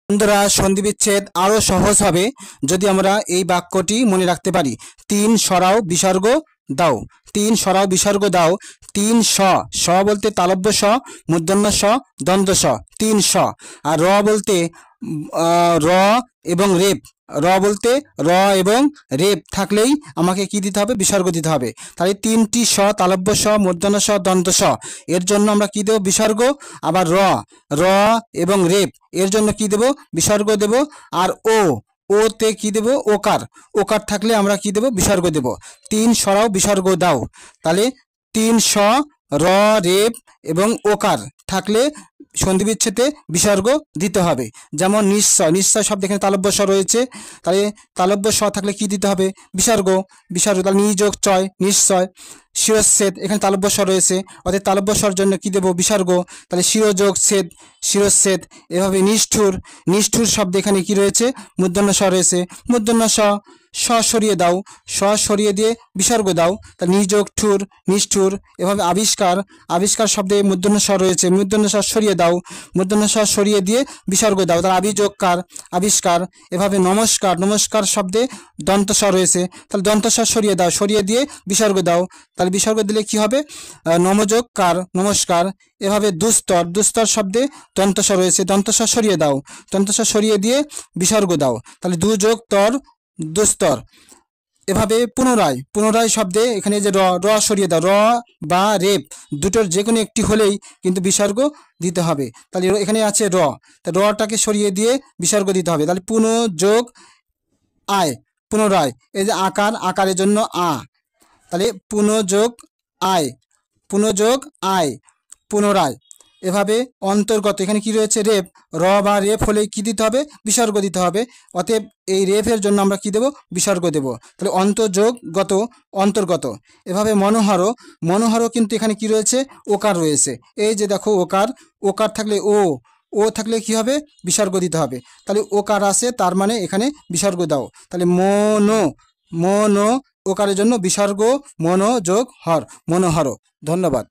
বন্ধুরা, সন্ধি বিচ্ছেদ আরো সহজ হবে যদি আমরা এই বাক্যটি মনে রাখতে পারি। তিন সরাও বিসর্গ দাও। তিন সরাও বিসর্গ দাও। তিন স বলতে তালব্য স, মূর্ধন্য স, দ্বন্দ্ব স, তিন স। আর র বলতে র এবং রেপ। র বলতে র এবং রেপ থাকলেই আমাকে কি দিতে হবে? বিসর্গ দিতে হবে। তাহলে তিনটি স, তালব্য স, মূর্ধন্য স, দ্বন্দ্ব স, এর জন্য আমরা কি দেব? বিসর্গ। আবার র এবং রেপ এর জন্য কি দেব? বিসর্গ দেব। আর ওতে কি দেব? ওকার। ওকার থাকলে আমরা কি দেব? বিসর্গ দেব। তিন সরাও বিসর্গ দাও। তাহলে তিন স, র, রেপ এবং ওকার থাকলে সন্ধি বিচ্ছেদে বিসর্গ দিতে হবে। যেমন নিশ্চয়, নিশ্চয় শব্দ এখানে তালব্য স রয়েছে, তাহলে তালব্য স থাকলে কি দিতে হবে? বিসর্গ। বিসর্গ তাহলে নিযোগ চয়, নিশ্চয়। শিরচ্ছেদ এখানে তালব্য স রয়েছে, অর্থাৎ তালব্য স্বর জন্য কি দেব? বিসর্গ। তাহলে শিরযোগ ছেদ, শিরচ্ছেদ। এভাবে নিষ্ঠুর, নিষ্ঠুর শব্দ এখানে কি রয়েছে? মূর্ধন্য স রয়েছে, মূর্ধন্য স সরিয়ে দাও, সরিয়ে দিয়ে বিসর্গ দাও। তাহলে নিযোগ ঠুর, নিষ্ঠুর। এভাবে আবিষ্কার, আবিষ্কার শব্দে মূর্ধন্য স রয়েছে, মূর্ধন্য স সরিয়ে দাও, মূর্ধন্য স সরিয়ে দিয়ে বিসর্গ দাও। তাহলে আবিযোগকার, আবিষ্কার। এভাবে নমস্কার, নমস্কার শব্দে দন্ত স রয়েছে, তাহলে দন্ত স সরিয়ে দাও, সরিয়ে দিয়ে বিসর্গ দাও। তাহলে বিসর্গ দিলে কি হবে? নমযোগকার, নমস্কার। এভাবে দুস্তর, দুস্তর শব্দে দন্ত স রয়েছে, দন্ত স সরিয়ে দাও, দন্ত স সরিয়ে দিয়ে বিসর্গ দাও। তাহলে দুযোগ তর, দুস্তর। এভাবে পুনরায়, পুনরায় শব্দে এখানে যে র সরিয়ে দাও, র বা রেপ দুটোর যে কোনো একটি হলেই কিন্তু বিসর্গ দিতে হবে। তাহলে এখানে আছে র, তা রটাকে সরিয়ে দিয়ে বিসর্গ দিতে হবে। তাহলে পুনঃযোগ আয়, পুনরায়। এই যে আকার, আকারের জন্য আ, তাহলে পুনঃযোগ আয়, পুনঃযোগ আয়, পুনরায়। এভাবে অন্তর্গত, এখানে কি রয়েছে? রেপ। র বা রেপ হলে কি দিতে হবে? বিসর্গ দিতে হবে। অতএব এই রেফের জন্য আমরা কি দেব? বিসর্গ দেব। তাহলে অন্তর্যোগ গত, অন্তর্গত। এভাবে মনোহর, মনোহর কিন্তু এখানে কি রয়েছে? ওকার রয়েছে। এই যে দেখো ওকার, ওকার থাকলে ও থাকলে কি হবে? বিসর্গ দিতে হবে। তাহলে ওকার আসে, তার মানে এখানে বিসর্গ দাও। তাহলে মনো, ওকারের জন্য বিসর্গ, মনোযোগ হর, মনোহর। ধন্যবাদ।